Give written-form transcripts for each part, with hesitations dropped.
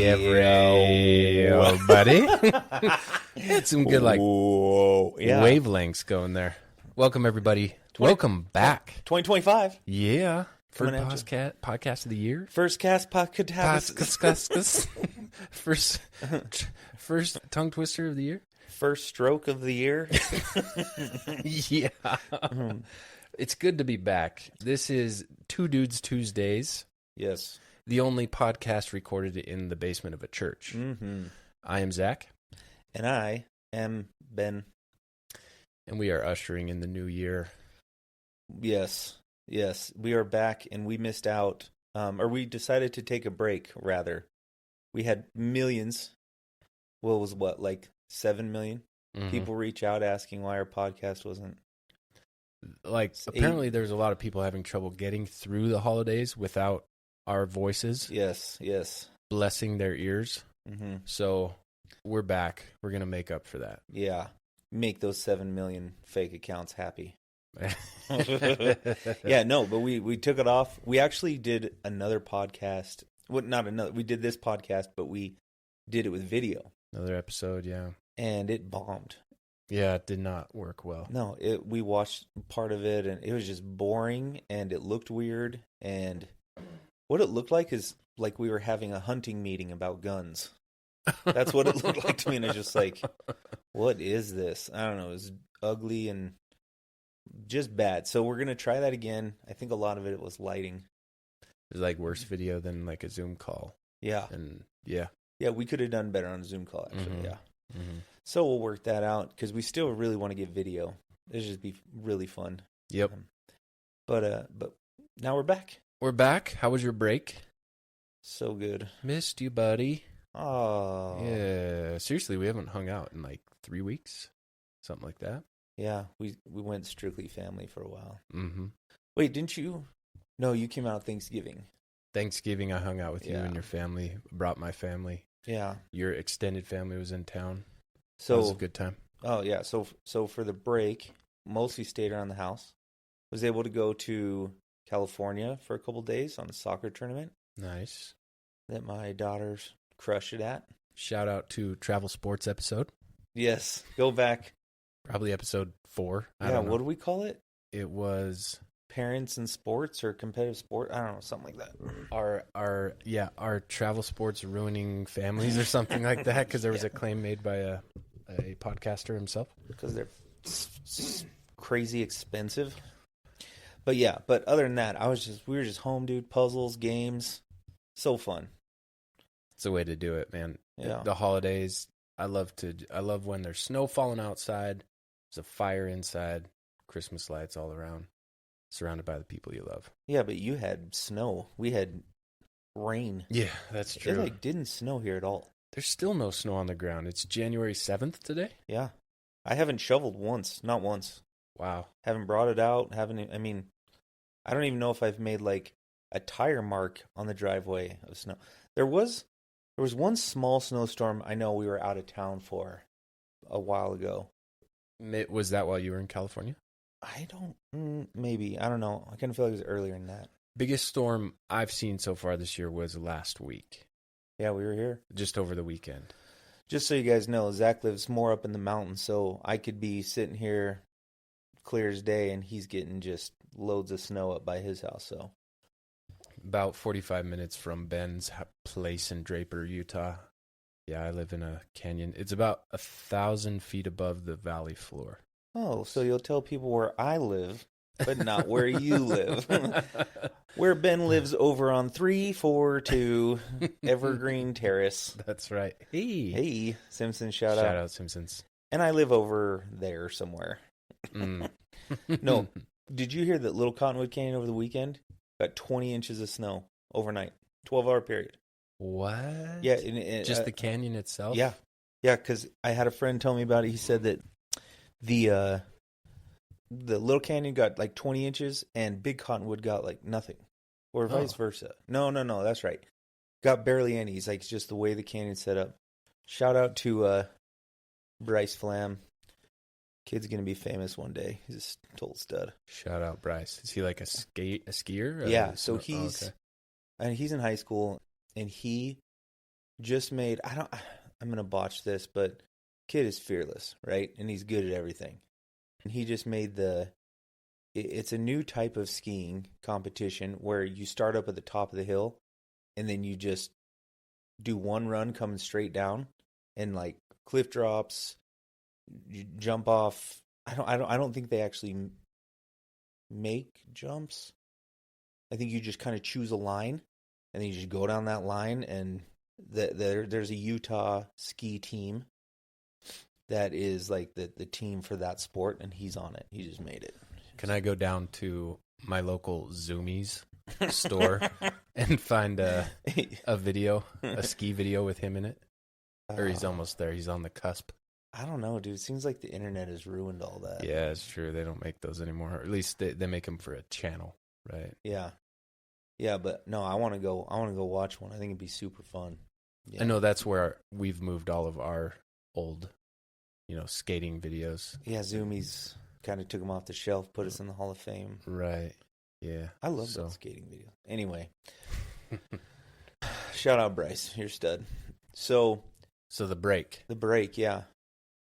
everybody. Had some good wavelengths going there. Welcome everybody. Welcome back. 2025. Yeah. First Coming at you. podcast of the year. First cast podcast. First tongue twister of the year. First stroke of the year. Yeah. It's good to be back. This is Two Dudes Tuesdays. Yes. The only podcast recorded in the basement of a church. Mm-hmm. I am Zach. And I am Ben. And we are ushering in the new year. Yes. We are back and we missed out. Or we decided to take a break, rather. We had millions. Well, it was like 7 million people reach out asking why our podcast wasn't. Apparently there's a lot of people having trouble getting through the holidays without our voices. Yes. Blessing their ears. Mm-hmm. So we're back. We're going to make up for that. Yeah. Make those 7 million fake accounts happy. Yeah, no, but we took it off. We actually did another podcast. Well, not another. We did this podcast, but we did it with video. Another episode, yeah. And it bombed. Yeah, it did not work well. No, we watched part of it, and it was just boring, and it looked weird. And what it looked like is like we were having a hunting meeting about guns. That's what it looked like to me, and I was just like, what is this? I don't know. It was ugly and just bad. So we're going to try that again. I think a lot of it was lighting. It was like worse video than like a Zoom call. Yeah. And yeah. Yeah, we could have done better on a Zoom call, actually. Mm-hmm. Yeah. Mm-hmm. So we'll work that out because we still really want to get video. It'll just be really fun. Yep. But now we're back. We're back. How was your break? So good. Missed you, buddy. Oh. Yeah. Seriously, we haven't hung out in like 3 weeks. Something like that. Yeah, we went strictly family for a while. Mm-hmm. Wait, didn't you? No, you came out Thanksgiving. Thanksgiving, I hung out with you and your family. Brought my family. Yeah. Your extended family was in town. So it was a good time. Oh yeah. So for the break, mostly stayed around the house. Was able to go to California for a couple days on a soccer tournament. Nice. That my daughters crushed it at. Shout out to Travel Sports episode. Yes. Go back. Probably episode 4. I don't know. What do we call it? It was Parents in Sports or Competitive Sport. I don't know, something like that. Our travel sports ruining families or something like that, because there was a claim made by a podcaster himself. Because they're crazy expensive. But yeah, but other than that, we were just home, dude. Puzzles, games, so fun. It's the way to do it, man. Yeah. The holidays. I love when there's snow falling outside. There's a fire inside. Christmas lights all around. Surrounded by the people you love. Yeah, but you had snow. We had rain. Yeah, that's true. It didn't snow here at all. There's still no snow on the ground. It's January 7th today? Yeah. I haven't shoveled once. Not once. Wow. Haven't brought it out. I don't even know if I've made like a tire mark on the driveway of snow. There was one small snowstorm I know we were out of town for a while ago. Was that while you were in California? Maybe. I don't know. I kind of feel like it was earlier than that. Biggest storm I've seen so far this year was last week. Yeah, we were here. Just over the weekend. Just so you guys know, Zach lives more up in the mountains, so I could be sitting here clear as day, and he's getting just loads of snow up by his house. So about 45 minutes from Ben's place in Draper, Utah. Yeah, I live in a canyon. It's about 1,000 feet above the valley floor. Oh, so you'll tell people where I live, but not where you live. Where Ben lives over on 342 Evergreen Terrace. That's right. Hey, Simpsons, shout out. Shout out, Simpsons. And I live over there somewhere. No, did you hear that Little Cottonwood Canyon over the weekend got 20 inches of snow overnight, 12-hour period? What? Yeah. Just the canyon itself? Yeah, because I had a friend tell me about it. He said that the Little Canyon got like 20 inches and Big Cottonwood got like nothing, or vice versa. No, that's right. Got barely any. He's like, it's just the way the canyon's set up. Shout out to Bryce Flam. Kid's gonna be famous one day. He's a total stud. Shout out Bryce. Is he like a skier? Yeah. So he's in high school, and he just made. I'm gonna botch this, but kid is fearless, right? And he's good at everything. And he just made it's a new type of skiing competition where you start up at the top of the hill, and then you just do one run coming straight down, and like cliff drops, you jump off. I don't think they actually make jumps. I think you just kind of choose a line, and then you just go down that line, and there's a Utah ski team that is like the team for that sport, and he's on it. He just made it. Can I go down to my local Zoomies store and find a video, a ski video with him in it? Or he's almost there. He's on the cusp. I don't know, dude. It seems like the internet has ruined all that. Yeah, it's true. They don't make those anymore. Or at least they make them for a channel, right? Yeah. Yeah, but no, I want to go watch one. I think it'd be super fun. Yeah. I know that's where we've moved all of our old, skating videos. Yeah, Zoomies kind of took them off the shelf, put us in the Hall of Fame. Right. Yeah. I love that skating video. Anyway. Shout out Bryce, you're a stud. So the break. The break, yeah.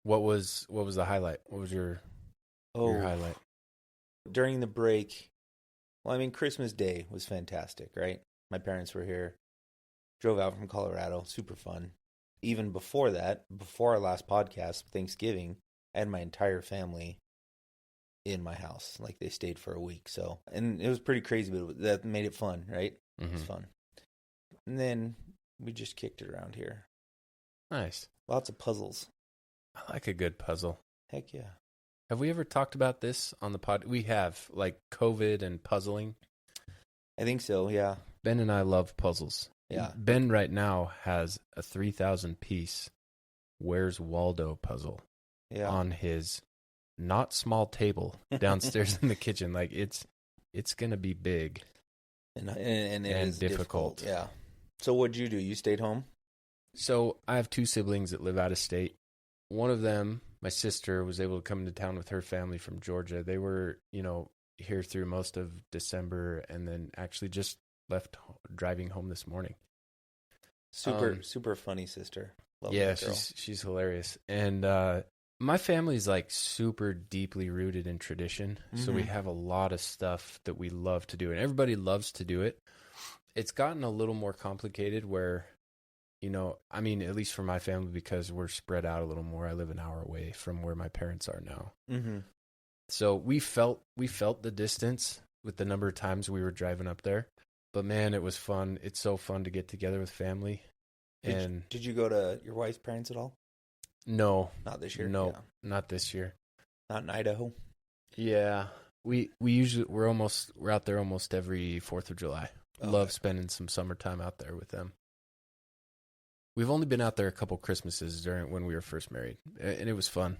What was the highlight? What was your highlight? During the break, well, I mean, Christmas Day was fantastic, right? My parents were here. Drove out from Colorado. Super fun. Even before that, before our last podcast, Thanksgiving, I had my entire family in my house. Like, they stayed for a week. So, and it was pretty crazy, but that made it fun, right? Mm-hmm. It was fun. And then we just kicked it around here. Nice. Lots of puzzles. I like a good puzzle. Heck yeah. Have we ever talked about this on the pod? We have, like COVID and puzzling. I think so, yeah. Ben and I love puzzles. Yeah. Ben right now has a 3,000 piece Where's Waldo puzzle on his not small table downstairs in the kitchen. Like it's gonna be big and it is difficult. Yeah. So what'd you do? You stayed home? So I have two siblings that live out of state. One of them, my sister, was able to come into town with her family from Georgia. They were, here through most of December, and then actually just left driving home this morning. Super funny sister. Love that girl. she's hilarious. And my family's like super deeply rooted in tradition. Mm-hmm. So we have a lot of stuff that we love to do, and everybody loves to do it. It's gotten a little more complicated where, at least for my family, because we're spread out a little more. I live an hour away from where my parents are now. Mm-hmm. So we felt the distance with the number of times we were driving up there. But man, it was fun. It's so fun to get together with family. Did you go to your wife's parents at all? No. Not this year? No, not this year. Not in Idaho? Yeah. We're out there almost every 4th of July. Oh, love spending some summertime out there with them. We've only been out there a couple Christmases when we were first married, and it was fun.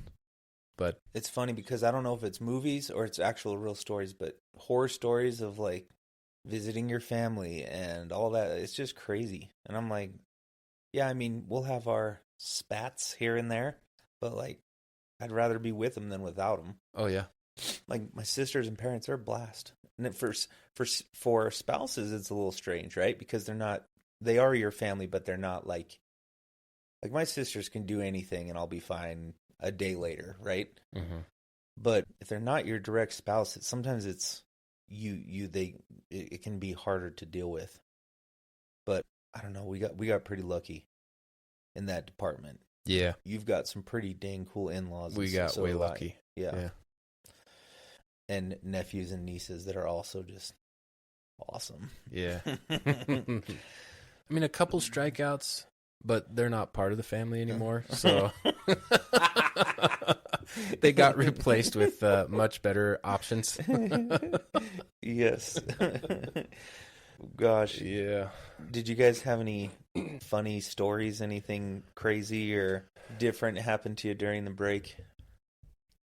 But it's funny because I don't know if it's movies or it's actual real stories, but horror stories of like visiting your family and all that. It's just crazy. And I'm like, yeah, I mean, we'll have our spats here and there, but like, I'd rather be with them than without them. Oh yeah. Like my sisters and parents are a blast. And for spouses, it's a little strange, right? Because they are your family, but they're not like my sisters can do anything and I'll be fine a day later, right? Mm-hmm. But if they're not your direct spouse, sometimes it's it can be harder to deal with. But I don't know, we got pretty lucky in that department. Yeah. You've got some pretty dang cool in-laws. We got way lucky. Yeah. And nephews and nieces that are also just awesome. Yeah. I mean, a couple strikeouts, but they're not part of the family anymore. So they got replaced with much better options. Yes. Gosh. Yeah. Did you guys have any funny stories? Anything crazy or different happen to you during the break?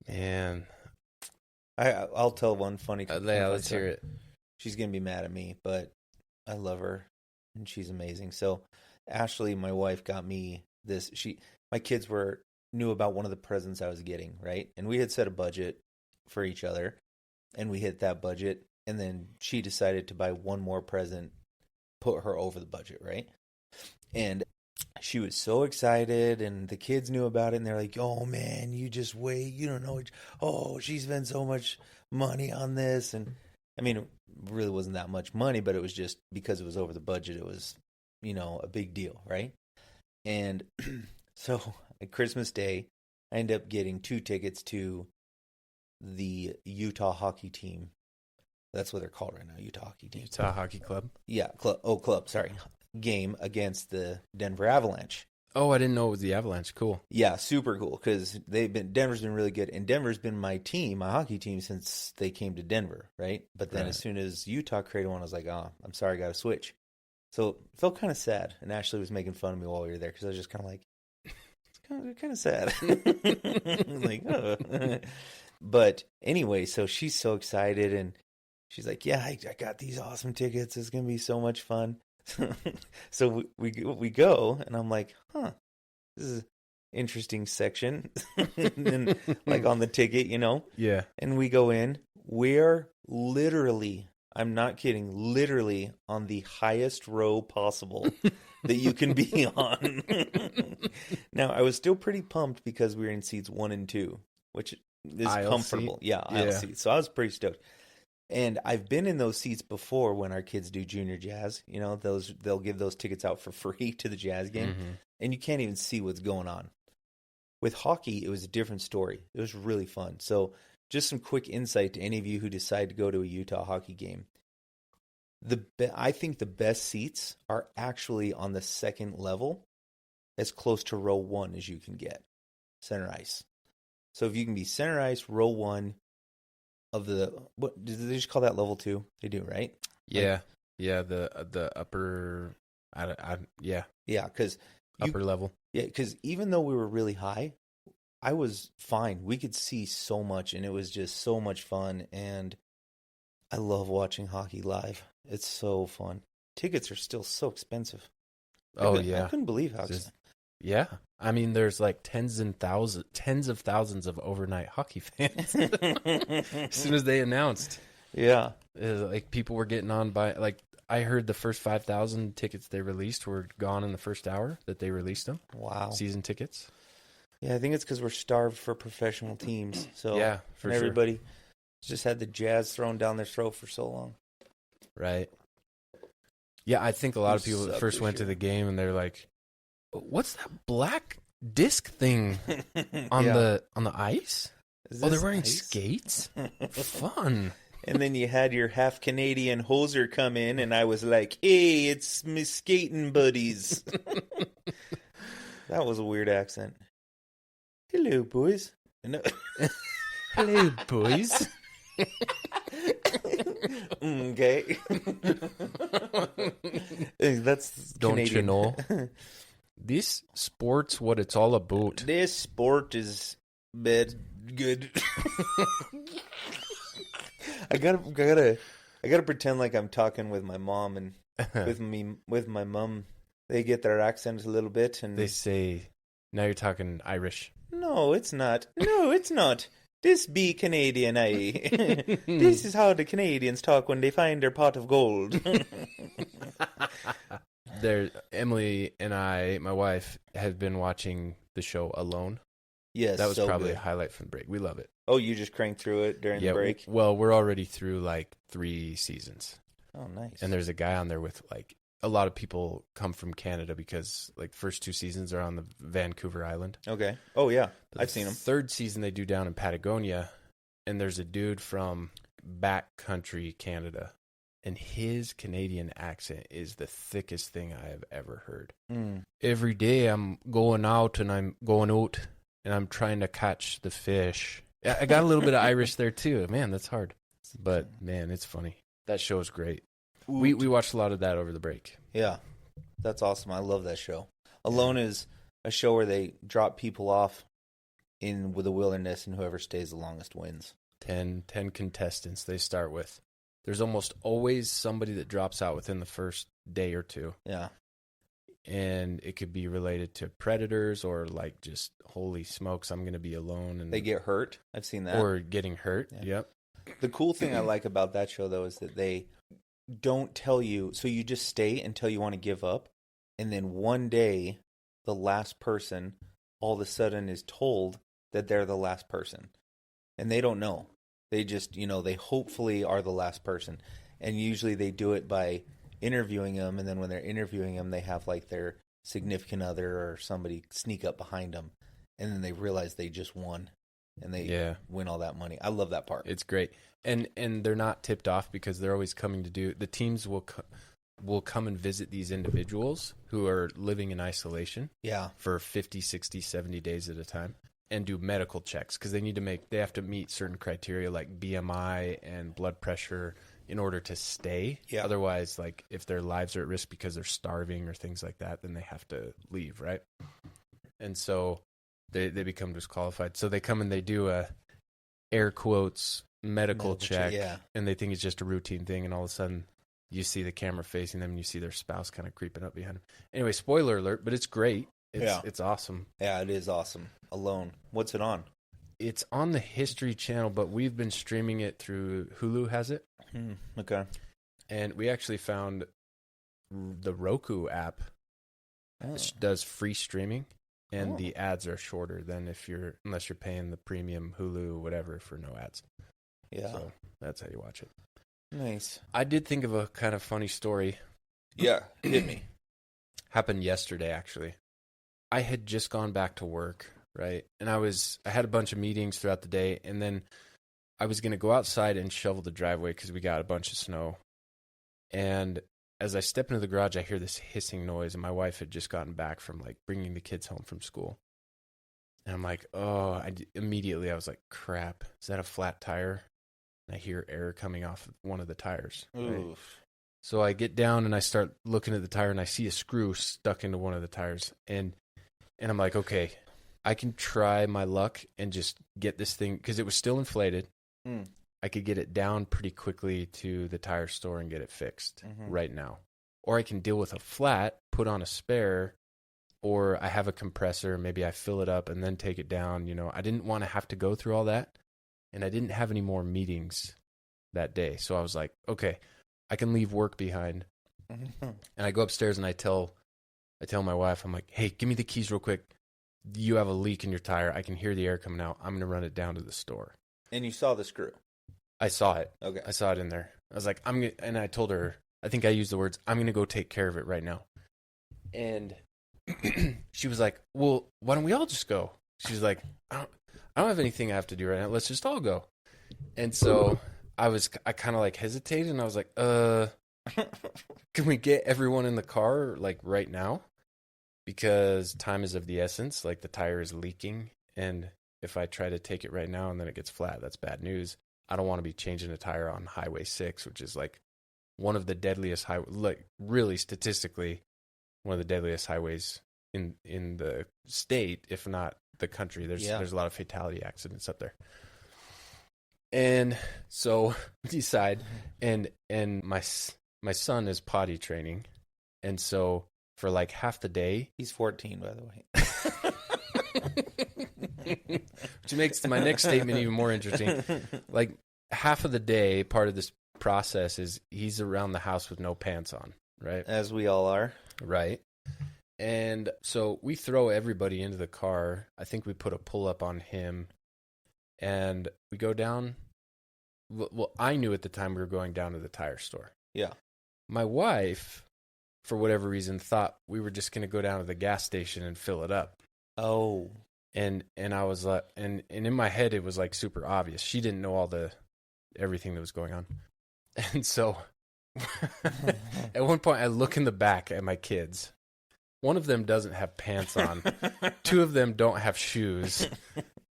Man. I'll tell one funny. Yeah, let's hear it. She's going to be mad at me, but I love her and she's amazing. So Ashley, my wife, got me this. My kids knew about one of the presents I was getting, right? And we had set a budget for each other and we hit that budget. And then she decided to buy one more present, put her over the budget, right? And she was so excited, and the kids knew about it, and they're like, "Oh man, you just wait, you don't know. Oh, she spent so much money on this." And I mean, it really wasn't that much money, but it was just because it was over the budget. It was, a big deal, right? And so at Christmas Day, I ended up getting 2 tickets to the Utah hockey team. That's what they're called right now, Utah hockey team. Utah Hockey Club. Yeah, club. Sorry, game against the Denver Avalanche. Oh, I didn't know it was the Avalanche. Cool. Yeah, super cool because Denver's been really good, and Denver's been my hockey team since they came to Denver, right? But then as soon as Utah created one, I was like, oh, I'm sorry, I got to switch. So it felt kind of sad, and Ashley was making fun of me while we were there because I was just kind of like, it's kind of sad, like, oh. But anyway, so she's so excited, and she's like, yeah, I got these awesome tickets. It's gonna be so much fun. So we go, and I'm like, huh, this is an interesting section. And like on the ticket, Yeah. and we go in. We're literally, I'm not kidding, literally on the highest row possible that you can be on. Now, I was still pretty pumped because we were in seats 1 and 2, which is Aisle comfortable. seat? Yeah, aisle Yeah. seats. So I was pretty stoked. And I've been in those seats before when our kids do junior jazz. They'll give those tickets out for free to the jazz game, and you can't even see what's going on. With hockey, it was a different story. It was really fun. So just some quick insight to any of you who decide to go to a Utah hockey game. I think the best seats are actually on the second level, as close to row 1 as you can get, center ice. So if you can be center ice, row 1 of what did they just call that level 2? They do, right? Yeah. Yeah. The upper, yeah. Yeah, because upper level. Yeah, because even though we were really high, I was fine. We could see so much, and it was just so much fun. And I love watching hockey live. It's so fun. Tickets are still so expensive. Oh, I couldn't believe how expensive. Yeah. I mean, there's like tens of thousands of overnight hockey fans. As soon as they announced. Yeah. Like people were getting on by, like, I heard the first 5,000 tickets they released were gone in the first hour that they released them. Wow. Season tickets. Yeah, I think it's because we're starved for professional teams. So yeah, for sure. Everybody just had the Jazz thrown down their throat for so long. Right. Yeah, I think a lot of people that first went to the game and they're like, "What's that black disc thing on the ice? Oh, they're wearing skates? Fun." And then you had your half Canadian hoser come in, and I was like, "Hey, it's my skating buddies." That was a weird accent. Hello, boys. No. Hello, boys. Okay. That's Don't Canadian. you know? This sport's what it's all about. This sport is bad, good. I gotta pretend like I'm talking with my mom and with my mom. They get their accent a little bit, and they say, "Now you're talking Irish." No, it's not. No, it's not. This be Canadian, aye. This is how the Canadians talk when they find their pot of gold. Emily and I, my wife, have been watching the show Alone. Yes, that was so probably good. a highlight from the break. We love it. Oh, you just cranked through it during the break? Well, we're already through like 3 seasons. Oh, nice. And there's a guy on there with like a lot of people come from Canada because like first 2 seasons are on the Vancouver Island. Okay. Oh yeah, But I've seen them. 3rd season they do down in Patagonia, and there's a dude from backcountry Canada, and his Canadian accent is the thickest thing I have ever heard. Every day I'm going out and I'm trying to catch the fish. I got a little bit of Irish there too. Man, that's hard. But man, it's funny. That show is great. We watched a lot of that over the break. Yeah, that's awesome. I love that show. Alone is a show where they drop people off with the wilderness, and whoever stays the longest wins. 10 contestants they start with. There's almost always somebody that drops out within the first day or 2. Yeah. And it could be related to predators or like just, holy smokes, I'm going to be alone. And they get hurt. I've seen that. Or getting hurt. Yeah. Yep. The cool thing I like about that show, though, is that they don't tell you. So you just stay until you want to give up. And then one day the last person all of a sudden is told that they're the last person. And they don't know. They just, they hopefully are the last person. And usually they do it by interviewing them. And then when they're interviewing them, they have like their significant other or somebody sneak up behind them. And then they realize they just won. And they win all that money. I love that part. It's great. And they're not tipped off because they're always coming to do, the teams will come and visit these individuals who are living in isolation for 50, 60, 70 days at a time and do medical checks because they have to meet certain criteria like BMI and blood pressure in order to stay. Otherwise, like if their lives are at risk because they're starving or things like that, then they have to leave, right? And so they become disqualified. So they come and they do a air quotes medical check and they think it's just a routine thing, and all of a sudden you see the camera facing them and you see their spouse kind of creeping up behind them. Anyway, spoiler alert, but it's great. It's awesome. Yeah, it is awesome. Alone. What's it on? It's on the History Channel, but we've been streaming it through Hulu has it. Okay. And we actually found the Roku app does free streaming, and the ads are shorter than unless you're paying the premium Hulu, whatever, for no ads. Yeah. So that's how you watch it. Nice. I did think of a kind of funny story. Yeah, hit me. Happened yesterday, actually. I had just gone back to work, right? And I had a bunch of meetings throughout the day, and then I was going to go outside and shovel the driveway because we got a bunch of snow. And as I step into the garage, I hear this hissing noise, and my wife had just gotten back from like bringing the kids home from school. And I'm like, immediately I was like, crap, is that a flat tire? And I hear air coming off one of the tires. Right? So I get down and I start looking at the tire, and I see a screw stuck into one of the tires. And I'm like, okay, I can try my luck and just get this thing, because it was still inflated. I could get it down pretty quickly to the tire store and get it fixed right now. Or I can deal with a flat, put on a spare, or I have a compressor, maybe I fill it up and then take it down. I didn't want to have to go through all that. And I didn't have any more meetings that day. So I was like, okay, I can leave work behind. And I go upstairs and I tell my wife, I'm like, hey, give me the keys real quick. You have a leak in your tire. I can hear the air coming out. I'm going to run it down to the store. And you saw the screw? I saw it. Okay. I saw it in there. I was like, and I told her, I think I used the words, I'm going to go take care of it right now. And she was like, well, why don't we all just go? She's like, I don't have anything I have to do right now. Let's just all go. And so I kind of like hesitated, and I was like, can we get everyone in the car like right now? Because time is of the essence. Like the tire is leaking, and if I try to take it right now and then it gets flat, that's bad news. I don't want to be changing a tire on Highway 6, which is like one of the deadliest like really statistically one of the deadliest highways in the state, if not the country. There's a lot of fatality accidents up there. And so we decide, and my son is potty training, and so for like half the day, he's 14, by the way, which makes my next statement even more interesting. Like half of the day, part of this process is he's around the house with no pants on, right? As we all are, right? And so we throw everybody into the car. I think we put a pull-up on him, and we go down. Well, I knew at the time we were going down to the tire store. Yeah. My wife, for whatever reason, thought we were just going to go down to the gas station and fill it up. Oh. And I was like, and in my head, it was like super obvious. She didn't know everything that was going on. And so at one point, I look in the back at my kids. One of them doesn't have pants on. Two of them don't have shoes.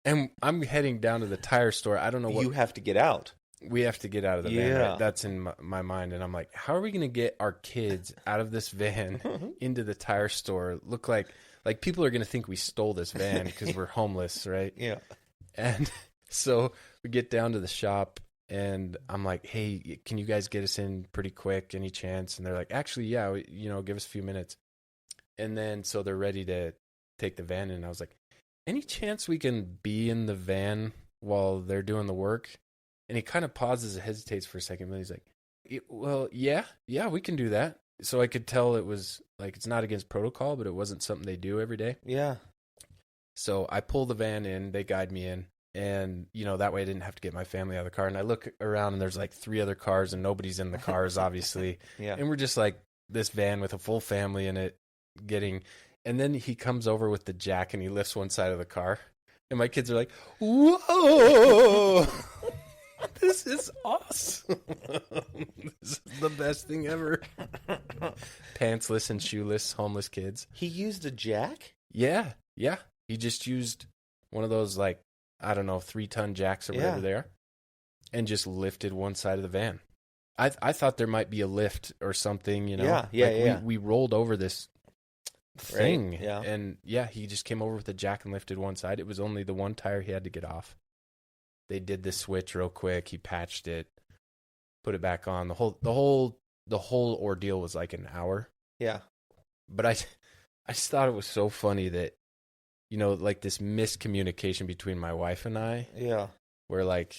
And I'm heading down to the tire store. I don't know what. You have to get out. We have to get out of the van. Right? That's in my mind. And I'm like, how are we going to get our kids out of this van into the tire store? Look like people are going to think we stole this van because we're homeless, right? Yeah. And so we get down to the shop, and I'm like, hey, can you guys get us in pretty quick? Any chance? And they're like, actually, yeah, give us a few minutes. And then so they're ready to take the van in. And I was like, any chance we can be in the van while they're doing the work? And he kind of pauses and hesitates for a second. But he's like, well, yeah, we can do that. so I could tell it was like, it's not against protocol, but it wasn't something they do every day. Yeah. So I pull the van in, they guide me in, and that way I didn't have to get my family out of the car. And I look around and there's like 3 other cars and nobody's in the cars, obviously. Yeah. And we're just like this van with a full family in it and then he comes over with the jack and he lifts one side of the car. And my kids are like, whoa, this is awesome. This is the best thing ever. Pantsless and shoeless, homeless kids. He used a jack? Yeah. He just used one of those, like, I don't know, 3-ton jacks or whatever they are, and just lifted one side of the van. I thought there might be a lift or something, Yeah. We rolled over this thing, right. Yeah. and he just came over with a jack and lifted one side. It was only the one tire he had to get off. They did the switch real quick. He patched it, put it back on. The whole ordeal was like an hour. Yeah. But I just thought it was so funny that, like this miscommunication between my wife and I. Yeah. Where like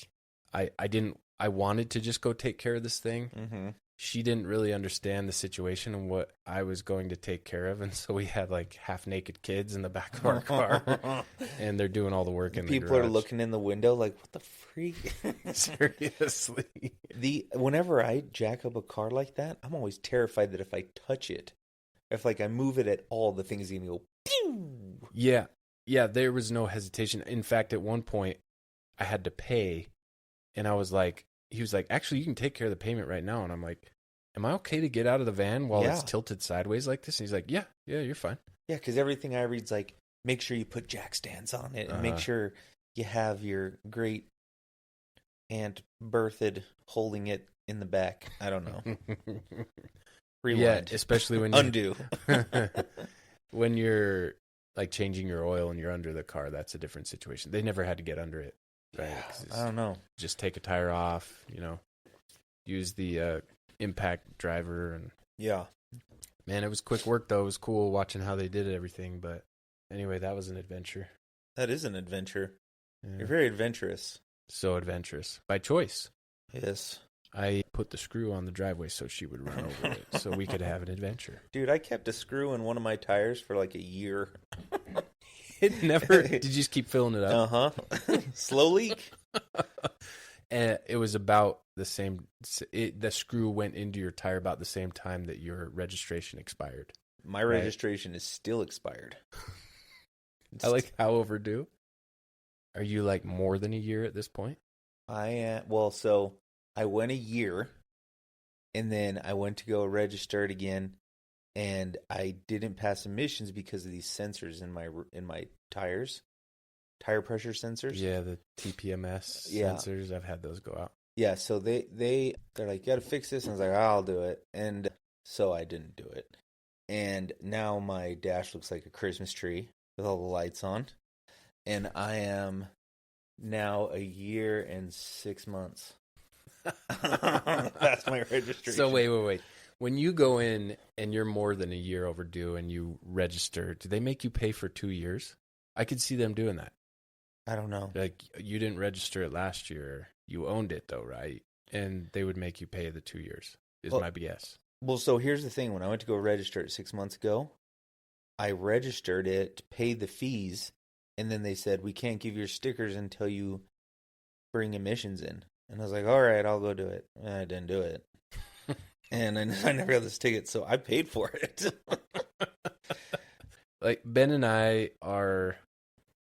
I wanted to just go take care of this thing. Mm-hmm. She didn't really understand the situation and what I was going to take care of. And so we had like half naked kids in the back of our car and they're doing all the work in the garage. People are looking in the window like, what the freak? Seriously. Whenever I jack up a car like that, I'm always terrified that if I touch it, if like I move it at all, the thing is going to go pew. Yeah, there was no hesitation. In fact, at one point I had to pay and he was like, actually, you can take care of the payment right now. And I'm like, am I okay to get out of the van while it's tilted sideways like this? And he's like, yeah, you're fine. Yeah, because everything I read's like, make sure you put jack stands on it and make sure you have your great aunt Bertha holding it in the back. I don't know. Rewind. Yeah, especially when undo. When you're like changing your oil and you're under the car, that's a different situation. They never had to get under it. Right? I don't know. Just take a tire off, use the impact driver. And man, it was quick work though. It was cool watching how they did everything. But anyway, that was an adventure. That is an adventure. Yeah. You're very adventurous. So adventurous. By choice. Yes. I put the screw on the driveway so she would run over it so we could have an adventure. Dude, I kept a screw in one of my tires for like a year. It never. Did you just keep filling it up? Uh-huh. Slow leak. And it was about the same. The screw went into your tire about the same time that your registration expired. My registration is still expired. I like how overdue. Are you like more than a year at this point? I am. Well, so I went a year, and then I went to go register it again. And I didn't pass emissions because of these sensors in my tires, tire pressure sensors. Yeah, the TPMS sensors. I've had those go out. Yeah, so they're like, you got to fix this, and I was like, I'll do it, and so I didn't do it, and now my dash looks like a Christmas tree with all the lights on, and I am now a year and 6 months. That's my registration. So wait. When you go in and you're more than a year overdue and you register, do they make you pay for 2 years? I could see them doing that. I don't know. Like, you didn't register it last year. You owned it, though, right? And they would make you pay the 2 years, my BS. Well, so here's the thing. When I went to go register it 6 months ago, I registered it, paid the fees, and then they said, we can't give your stickers until you bring emissions in. And I was like, all right, I'll go do it. And I didn't do it. And I never got this ticket, so I paid for it. Like, Ben and I are,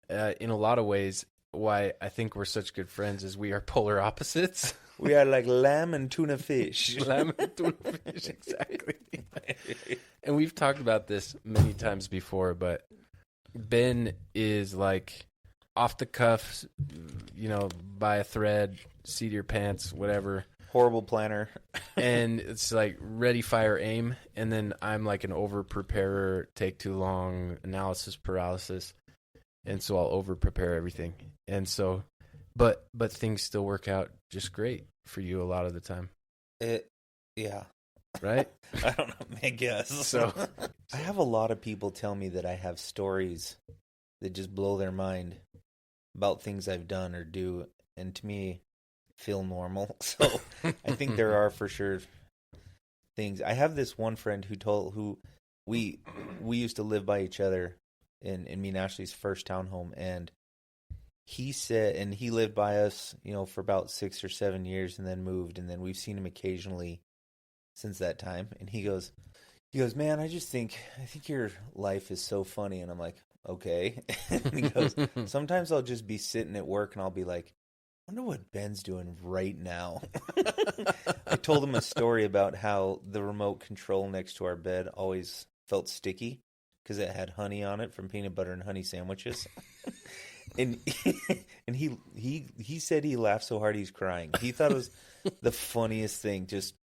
in a lot of ways, why I think we're such good friends is we are polar opposites. We are like lamb and tuna fish. Lamb and tuna fish, exactly. And we've talked about this many times before, but Ben is like off the cuff, by a thread, seat of your pants, whatever. Horrible planner. And it's like ready, fire, aim. And then I'm like an over preparer, take too long, analysis paralysis. And so I'll over prepare everything. And so, but things still work out just great for you a lot of the time. Yeah. Right? I don't know, I guess. So I have a lot of people tell me that I have stories that just blow their mind about things I've done or do. And to me, feel normal. So I think there are for sure things. I have this one friend who we used to live by each other in me and Ashley's first townhome, and he said, and he lived by us, for about 6 or 7 years, and then moved, and then we've seen him occasionally since that time. And he goes, man, I think your life is so funny. And I'm like, okay. And he goes, sometimes I'll just be sitting at work and I'll be like, I wonder what Ben's doing right now. I told him a story about how the remote control next to our bed always felt sticky because it had honey on it from peanut butter and honey sandwiches. And he said he laughed so hard he's crying. He thought it was the funniest thing, just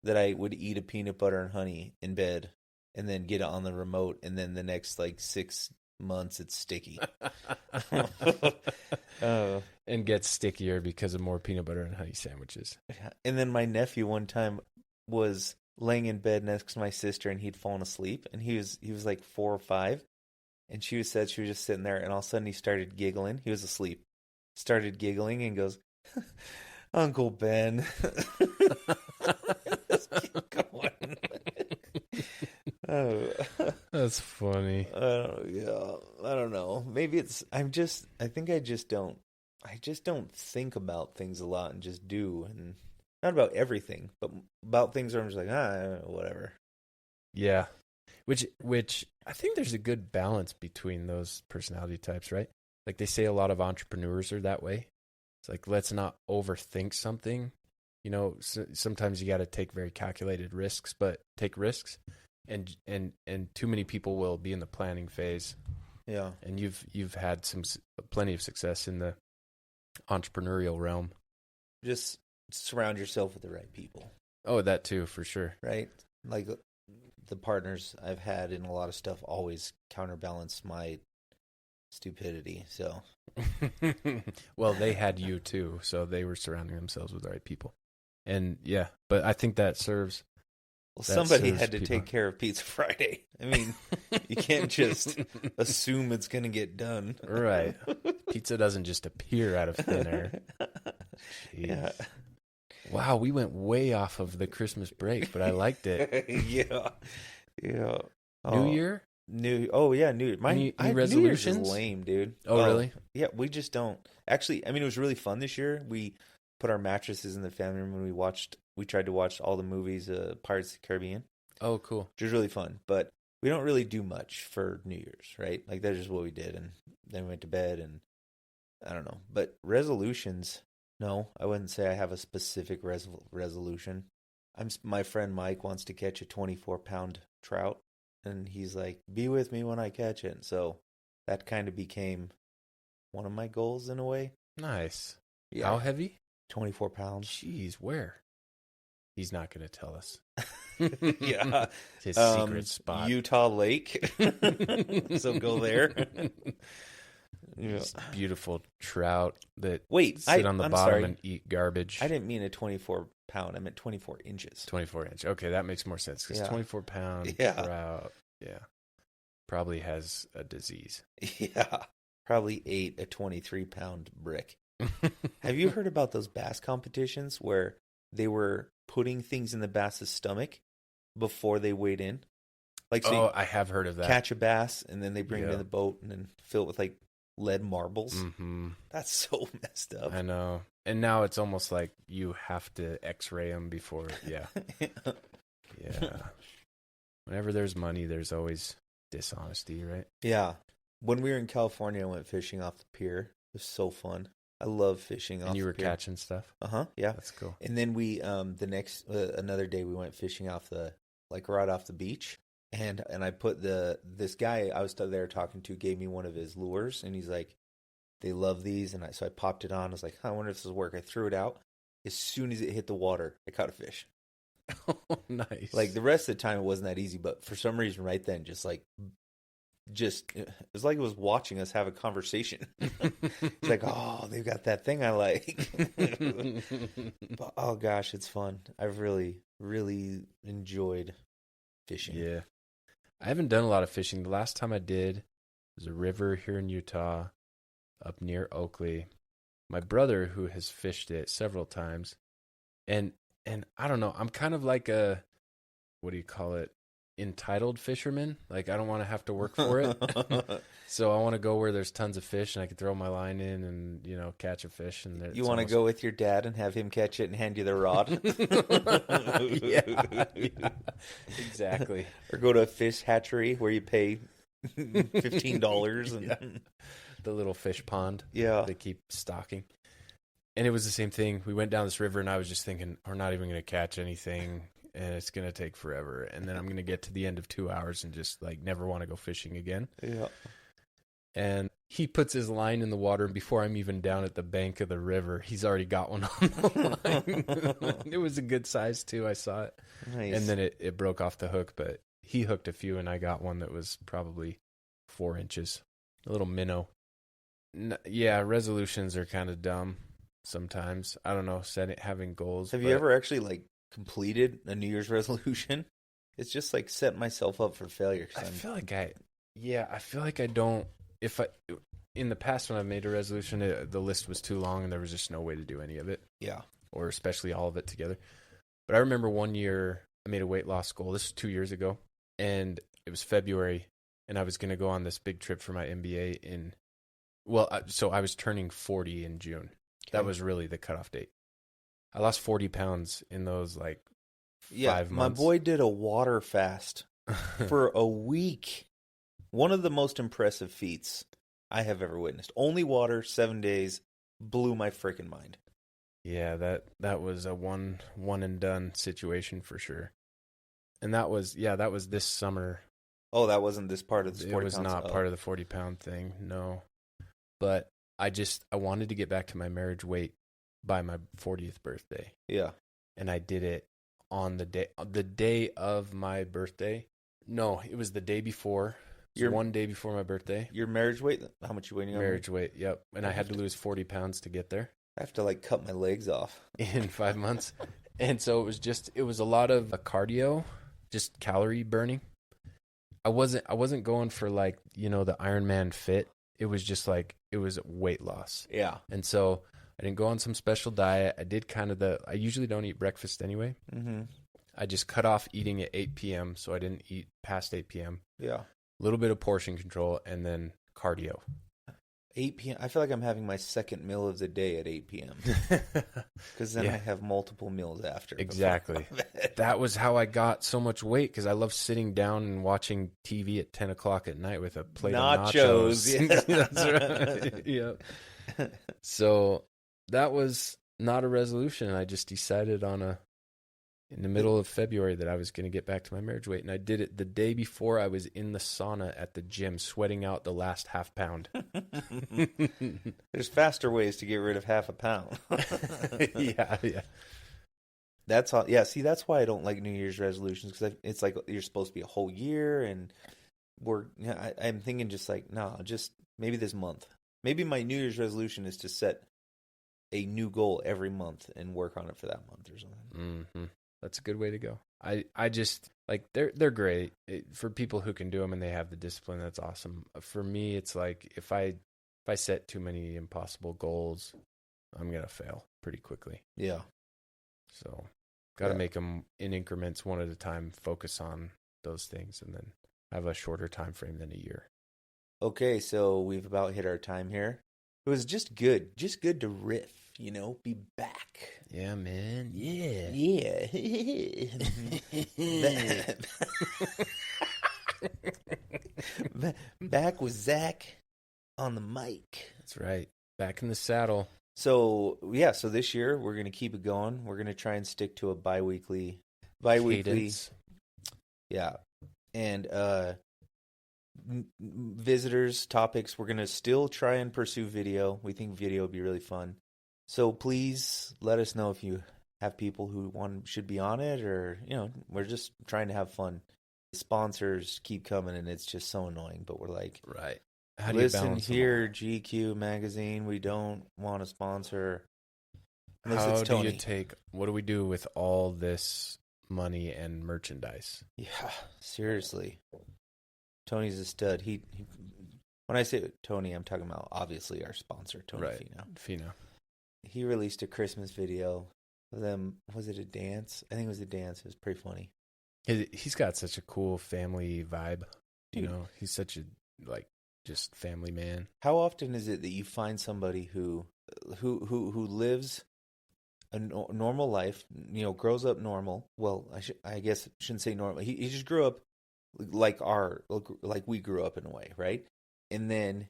that I would eat a peanut butter and honey in bed and then get it on the remote, and then the next 6 months it's sticky. And gets stickier because of more peanut butter and honey sandwiches. And then my nephew one time was laying in bed next to my sister, and he'd fallen asleep, and he was like 4 or 5, and she was just sitting there, and all of a sudden he started giggling. He was asleep, started giggling, and goes, Uncle Ben. Let's keep going. Oh, that's funny. Yeah, I don't know. Maybe I think I just don't think about things a lot and just do, and not about everything, but about things where I'm just like, whatever. Yeah. Which I think there's a good balance between those personality types, right? Like they say a lot of entrepreneurs are that way. It's like, let's not overthink something. Sometimes you got to take very calculated risks, but take risks. And too many people will be in the planning phase. Yeah. And you've had plenty of success in the entrepreneurial realm. Just surround yourself with the right people. Oh, that too, for sure. Right? Like the partners I've had in a lot of stuff always counterbalance my stupidity. So, well, they had you too, so they were surrounding themselves with the right people. And yeah, but I think that serves. Well, somebody had to take care of Pizza Friday. I mean, you can't just assume it's going to get done. Right. Pizza doesn't just appear out of thin air. Jeez. Yeah. Wow, we went way off of the Christmas break, but I liked it. Yeah. New Year? New Year. New resolutions? New Year's is lame, dude. Oh, really? Yeah, we just don't. Actually, I mean, it was really fun this year. We put our mattresses in the family room and we tried to watch all the movies, Pirates of the Caribbean. Oh, cool. Which was really fun. But we don't really do much for New Year's, right? Like, that's just what we did. And then we went to bed, and I don't know. But resolutions, no, I wouldn't say I have a specific resolution. My friend Mike wants to catch a 24-pound trout, and he's like, be with me when I catch it. So that kind of became one of my goals in a way. Nice. Yeah. How heavy? 24 pounds. Jeez, where? He's not going to tell us. Yeah. His secret spot. Utah Lake. So go there. Yeah. Beautiful trout that sit on the I'm bottom sorry. and eat garbage. I didn't mean a 24-pound. I meant 24 inches. 24 inch. Okay, that makes more sense because 24-pound trout, probably has a disease. Yeah. Probably ate a 23-pound brick. Have you heard about those bass competitions where they were putting things in the bass's stomach before they weighed in? Like, so I have heard of that. Catch a bass and then they bring it in the boat and then fill it with like lead marbles. Mm-hmm. That's so messed up. I know. And now it's almost like you have to X-ray them before. Yeah. Yeah. Whenever there's money, there's always dishonesty, right? Yeah. When we were in California, I went fishing off the pier. It was so fun. I love fishing off the pier. And you were catching stuff? Uh-huh, yeah. That's cool. And then we, another day we went fishing right off the beach. And I put this guy I was there talking to gave me one of his lures. And he's like, they love these. And so I popped it on. I was like, I wonder if this will work. I threw it out. As soon as it hit the water, I caught a fish. Oh, nice. Like the rest of the time it wasn't that easy. But for some reason right then, it was like it was watching us have a conversation. It's like, oh, they've got that thing I like. But, oh gosh, it's fun. I've really, really enjoyed fishing. Yeah. I haven't done a lot of fishing. The last time I did was a river here in Utah up near Oakley. My brother, who has fished it several times, and I don't know, I'm kind of like what do you call it? Entitled fisherman. Like, I don't want to have to work for it. So I want to go where there's tons of fish and I can throw my line in and, catch a fish. And You want to go with your dad and have him catch it and hand you the rod? Yeah, exactly. Or go to a fish hatchery where you pay $15 and Yeah. The little fish pond. Yeah. They keep stocking. And it was the same thing. We went down this river and I was just thinking, we're not even going to catch anything and it's going to take forever. And then I'm going to get to the end of 2 hours and just like never want to go fishing again. Yeah. And he puts his line in the water, and before I'm even down at the bank of the river, he's already got one on the line. It was a good size too. I saw it. Nice. And then it broke off the hook, but he hooked a few and I got one that was probably 4 inches. A little minnow. Yeah, resolutions are kind of dumb sometimes. I don't know, having goals. Have you ever actually like completed a New Year's resolution? It's just like set myself up for failure. I feel like I don't. In the past when I've made a resolution, the list was too long and there was just no way to do any of it. Yeah. Or especially all of it together. But I remember one year I made a weight loss goal. This was 2 years ago, and it was February, and I was going to go on this big trip for my MBA so I was turning 40 in June. Okay. That was really the cutoff date. I lost 40 pounds in those 5 months. My boy did a water fast for a week. One of the most impressive feats I have ever witnessed. Only water, 7 days, blew my freaking mind. Yeah, that was a one and done situation for sure. And that was this summer. Oh, that wasn't this part of the 40 pounds? It was not part of the 40-pound thing, no. But I wanted to get back to my marriage weight by my 40th birthday. Yeah. And I did it on the day of my birthday. No, it was the day before. One day before my birthday. Your marriage weight? How much you weighing? Marriage weight, yep. And I had to lose 40 pounds to get there. I have to cut my legs off. In 5 months. And so it was a lot of cardio, just calorie burning. I wasn't going for the Ironman fit. It was just it was weight loss. Yeah. And so I didn't go on some special diet. I did I usually don't eat breakfast anyway. Mm-hmm. I just cut off eating at 8 p.m. so I didn't eat past 8 p.m. Yeah. A little bit of portion control and then cardio. 8 p.m. I feel like I'm having my second meal of the day at 8 p.m. Because then I have multiple meals after. Exactly. That was how I got so much weight, because I love sitting down and watching TV at 10 o'clock at night with a plate of nachos. Yeah. That's right. Yeah. So that was not a resolution. I just decided in the middle of February that I was going to get back to my marriage weight. And I did it the day before I was in the sauna at the gym, sweating out the last half pound. There's faster ways to get rid of half a pound. Yeah. That's all. Yeah, see, that's why I don't like New Year's resolutions, because it's like you're supposed to be a whole year, and I'm thinking just just maybe this month. Maybe my New Year's resolution is to set a new goal every month and work on it for that month or something. Mm-hmm. That's a good way to go. I just they're great for people who can do them and they have the discipline. That's awesome. For me, it's if I set too many impossible goals, I'm gonna fail pretty quickly. Yeah. So, got to make them in increments, one at a time. Focus on those things, and then have a shorter time frame than a year. Okay, so we've about hit our time here. It was just good to riff. Be back. Yeah, man. Yeah. Back with Zach on the mic. That's right. Back in the saddle. So this year we're going to keep it going. We're going to try and stick to a bi-weekly. Cadence. Yeah. And visitors, topics, we're going to still try and pursue video. We think video would be really fun. So please let us know if you have people who should be on it, or, we're just trying to have fun. Sponsors keep coming and it's just so annoying, but we're like, right. How do listen here, GQ magazine, we don't want to sponsor. How do you what do we do with all this money and merchandise? Yeah, seriously. Tony's a stud. He when I say Tony, I'm talking about obviously our sponsor, Tony Fino. He released a Christmas video of them. Was it a dance? I think it was a dance. It was pretty funny. He's got such a cool family vibe. Dude. You know, he's such a like just family man. How often is it that you find somebody who lives a normal life, you know, grows up normal? Well, I guess I shouldn't say normal. He just grew up like we grew up in a way, right? And then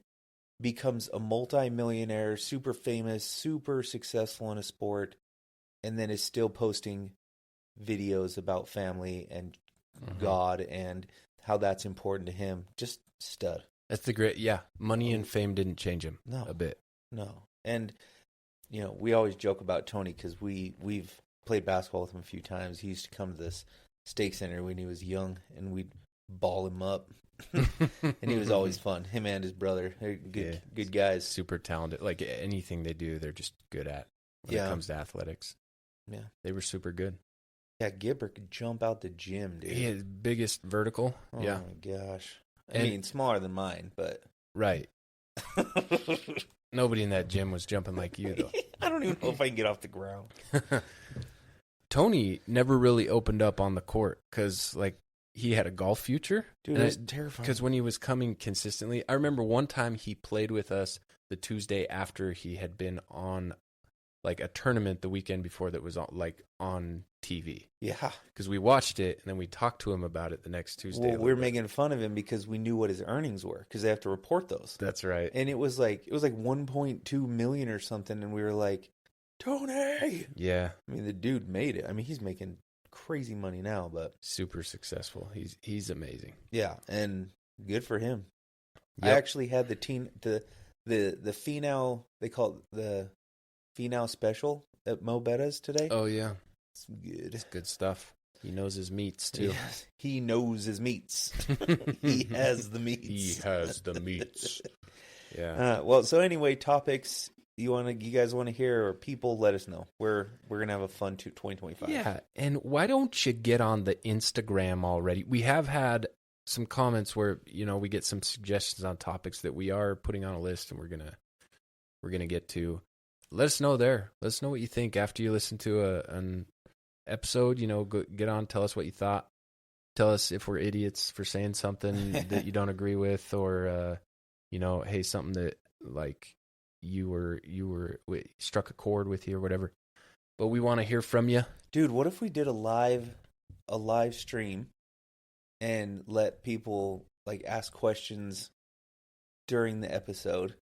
becomes a multi-millionaire, super famous, super successful in a sport, and then is still posting videos about family and God and how that's important to him. Just stud. That's the great, money and fame didn't change him a bit. No. And, you know, we always joke about Tony because we've played basketball with him a few times. He used to come to this stake center when he was young, and we'd ball him up. And he was always fun. Him and his brother. They're good guys. Super talented. Like anything they do, they're just good at when it comes to athletics. Yeah. They were super good. Yeah, Gibber could jump out the gym, dude. He had biggest vertical. Oh yeah. my gosh. I mean, smaller than mine, but. Right. Nobody in that gym was jumping like you, though. I don't even know if I can get off the ground. Tony never really opened up on the court because, like, he had a golf future. Dude, it was terrifying. Because when he was coming consistently, I remember one time he played with us the Tuesday after he had been on, like, a tournament the weekend before that was on TV. Yeah. Because we watched it, and then we talked to him about it the next Tuesday. Well, we were making fun of him because we knew what his earnings were because they have to report those. That's right. And it was like 1.2 million or something, and we were like, Tony! Yeah. I mean, the dude made it. I mean, he's making crazy money now, but... Super successful. He's amazing. Yeah, and good for him. Yep. I actually had the Finau, they call it the Finau special at Mo Betta's today. Oh, yeah. It's good. It's good stuff. He knows his meats, too. Yes, he knows his meats. He has the meats. He has the meats. Yeah. Well, so anyway, topics you guys want to hear, or people, let us know. We're gonna have a fun 2025. Yeah, and why don't you get on the Instagram already? We have had some comments where, you know, we get some suggestions on topics that we are putting on a list, and we're gonna get to. Let us know there. Let us know what you think after you listen to an episode. You know, get on, tell us what you thought. Tell us if we're idiots for saying something that you don't agree with, or you know, hey, something that like you struck a chord with you or whatever. But we want to hear from you. Dude, what if we did a live stream and let people like ask questions during the episode?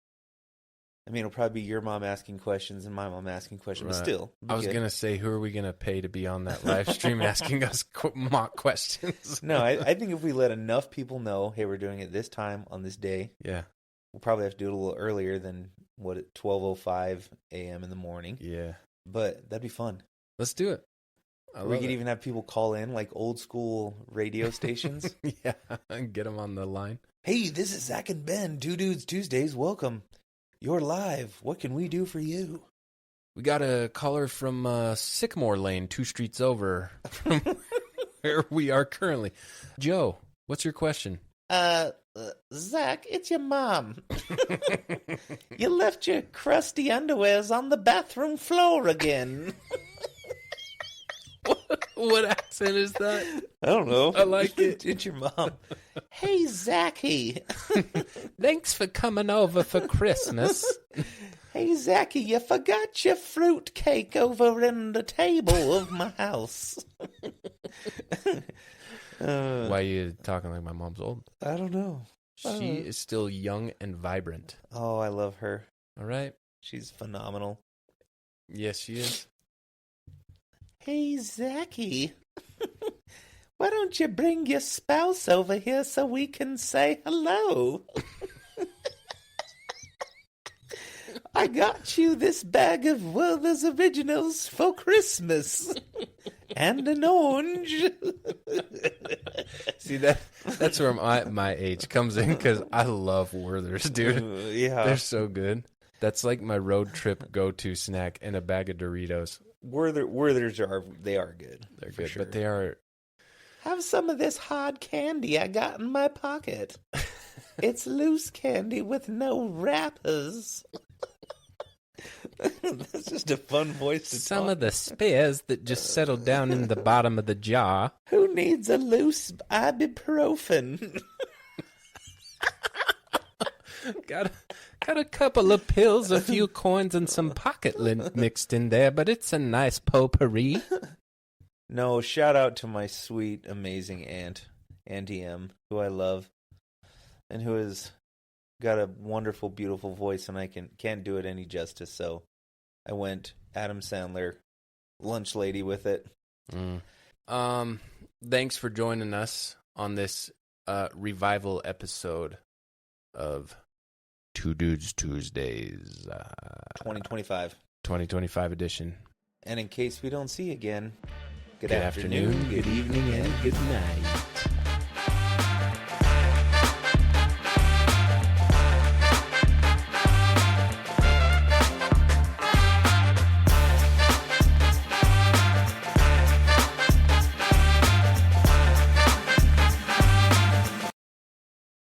I mean, it'll probably be your mom asking questions and my mom asking questions, but still. I was going to say, who are we going to pay to be on that live stream asking us mock questions? No, I think if we let enough people know, hey, we're doing it this time on this day. Yeah. We'll probably have to do it a little earlier than 12:05 a.m. in the morning. Yeah. But that'd be fun. Let's do it. We could even have people call in like old school radio stations. Yeah. And get them on the line. Hey, this is Zach and Ben, Two Dudes Tuesdays. Welcome. You're live. What can we do for you? We got a caller from Sycamore Lane, 2 streets over from where we are currently. Joe, what's your question? Zach, it's your mom. You left your crusty underwears on the bathroom floor again. What accent is that? I don't know. I like it. It's your mom. Hey, Zachy. Thanks for coming over for Christmas. Hey, Zachy, you forgot your fruit cake over in the table of my house. Why are you talking like my mom's old? I don't know. She is still young and vibrant. Oh, I love her. All right. She's phenomenal. Yes, she is. Hey, Zachy. Why don't you bring your spouse over here so we can say hello? I got you this bag of Werther's Originals for Christmas. And an orange. See, that's where my age comes in, because I love Werther's, dude. Yeah. They're so good. That's like my road trip go-to snack, and a bag of Doritos. Werther's are good. They're good, sure. But they are... Have some of this hard candy I got in my pocket. It's loose candy with no wrappers. That's just a fun voice to Some talk. of the spears that just settled down in the bottom of the jar. Who needs a loose ibuprofen? Got a couple of pills, a few coins, and some pocket lint mixed in there, but it's a nice potpourri. No, shout out to my sweet, amazing aunt, Auntie M, who I love, and who has got a wonderful, beautiful voice, and I can't do it any justice, so I went Adam Sandler, lunch lady with it. Thanks for joining us on this revival episode of Two Dudes Tuesdays 2025 edition. And in case we don't see you again, Good afternoon, good evening, and good night.